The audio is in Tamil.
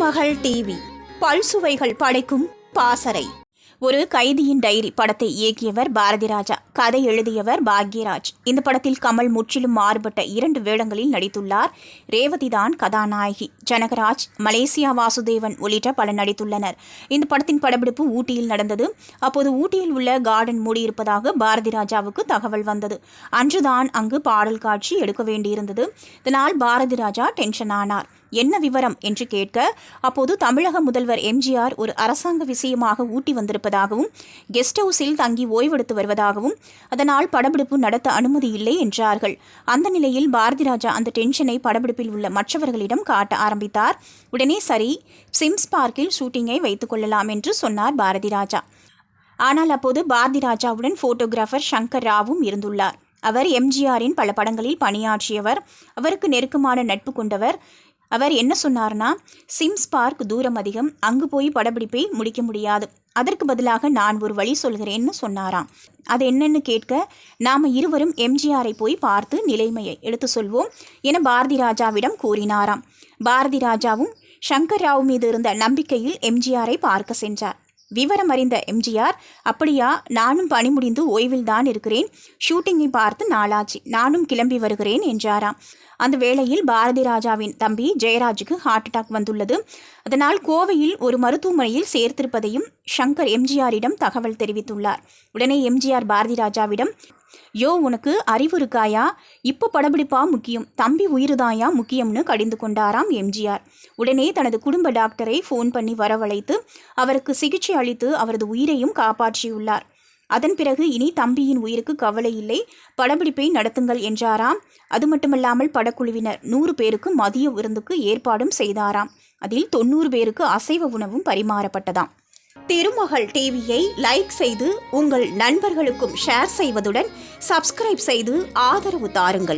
திருமகள் டிவி பல்சுவைகள் படைக்கும் பாசறை. ஒரு கைதியின் டைரி படத்தை இயக்கியவர் பாரதி ராஜா, கதை எழுதியவர் பாக்யராஜ். இந்த படத்தில் கமல் முற்றிலும் மாறுபட்ட 2 வேடங்களில் நடித்துள்ளார். ரேவதி தான் கதாநாயகி. ஜனகராஜ், மலேசியா வாசுதேவன் உள்ளிட்ட பலர் நடித்துள்ளனர். இந்த படத்தின் படப்பிடிப்பு ஊட்டியில் நடந்தது. அப்போது ஊட்டியில் உள்ள கார்டன் மூடியிருப்பதாக பாரதி ராஜாவுக்கு தகவல் வந்தது. அன்றுதான் அங்கு பாடல் காட்சி எடுக்க வேண்டியிருந்தது. இதனால் பாரதி ராஜா டென்ஷன் ஆனார். என்ன விவரம் என்று கேட்க, அப்போது தமிழக முதல்வர் எம்ஜிஆர் ஒரு அரசாங்க விஷயமாக ஊட்டி வந்திருப்பதாகவும், கெஸ்ட் ஹவுஸில் தங்கி ஓய்வெடுத்து வருவதாகவும், அதனால் படப்பிடிப்பு நடத்த அனுமதி இல்லை என்றார்கள். அந்த நிலையில் பாரதி ராஜா அந்த டென்ஷனை படப்பிடிப்பில் உள்ள மற்றவர்களிடம் காட்ட ஆரம்பித்தார். உடனே சரி, சிம்ஸ் பார்க்கில் ஷூட்டிங்கை வைத்துக் கொள்ளலாம் என்று சொன்னார் பாரதி ராஜா. ஆனால் அப்போது பாரதி ராஜாவுடன் போட்டோகிராஃபர் சங்கர் ராவும் இருந்துள்ளார். அவர் எம்ஜிஆரின் பல படங்களில் பணியாற்றியவர், அவருக்கு நெருக்கமான நட்பு கொண்டவர். அவர் என்ன சொன்னார்னா, சிம்ஸ் பார்க் தூரம் அதிகம், அங்கு போய் படப்பிடிப்பை முடிக்க முடியாது, அதற்கு பதிலாக நான் ஒரு வழி சொல்கிறேன்னு சொன்னாராம். அது என்னன்னு கேட்க, நாம் இருவரும் எம்ஜிஆரை போய் பார்த்து நிலைமையை எடுத்து சொல்வோம் என பாரதி ராஜாவிடம் கூறினாராம். பாரதி ராஜாவும் சங்கர் ராவ் மீது இருந்த நம்பிக்கையில் எம்ஜிஆரை பார்க்க சென்றார். விவரம் அறிந்த எம்ஜிஆர், அப்படியா, நானும் பணி முடிந்து ஓய்வில் தான் இருக்கிறேன், ஷூட்டிங்கை பார்த்து நாளாச்சு, நானும் கிளம்பி வருகிறேன் என்றாராம். அந்த வேளையில் பாரதி ராஜாவின் தம்பி ஜெயராஜுக்கு ஹார்ட் அட்டாக் வந்துள்ளது. அதனால் கோவையில் ஒரு மருத்துவமனையில் சேர்த்திருப்பதையும் சங்கர் எம்ஜிஆரிடம் தகவல் தெரிவித்துள்ளார். உடனே எம்ஜிஆர் பாரதி ராஜாவிடம், யோ, உனக்கு அறிவு இருக்காயா? இப்போ படப்பிடிப்பா முக்கியம், தம்பி உயிருதாயா முக்கியம்னு கடிந்து கொண்டாராம் எம்ஜிஆர். உடனே தனது குடும்ப டாக்டரை ஃபோன் பண்ணி வரவழைத்து அவருக்கு சிகிச்சை அளித்து அவரது உயிரையும் காப்பாற்றியுள்ளார். அதன் பிறகு இனி தம்பியின் உயிருக்கு கவலை இல்லை, படப்பிடிப்பை நடத்துங்கள் என்றாராம். அது மட்டுமல்லாமல் படக்குழுவினர் 100 பேருக்கு மதிய விருந்துக்கு ஏற்பாடும் செய்தாராம். அதில் 90 பேருக்கு அசைவ உணவும் பரிமாறப்பட்டதாம். திருமகள் டிவியை லைக் செய்து உங்கள் நண்பர்களுக்கும் ஷேர் செய்வதுடன் சப்ஸ்கிரைப் செய்து ஆதரவு தாருங்கள்.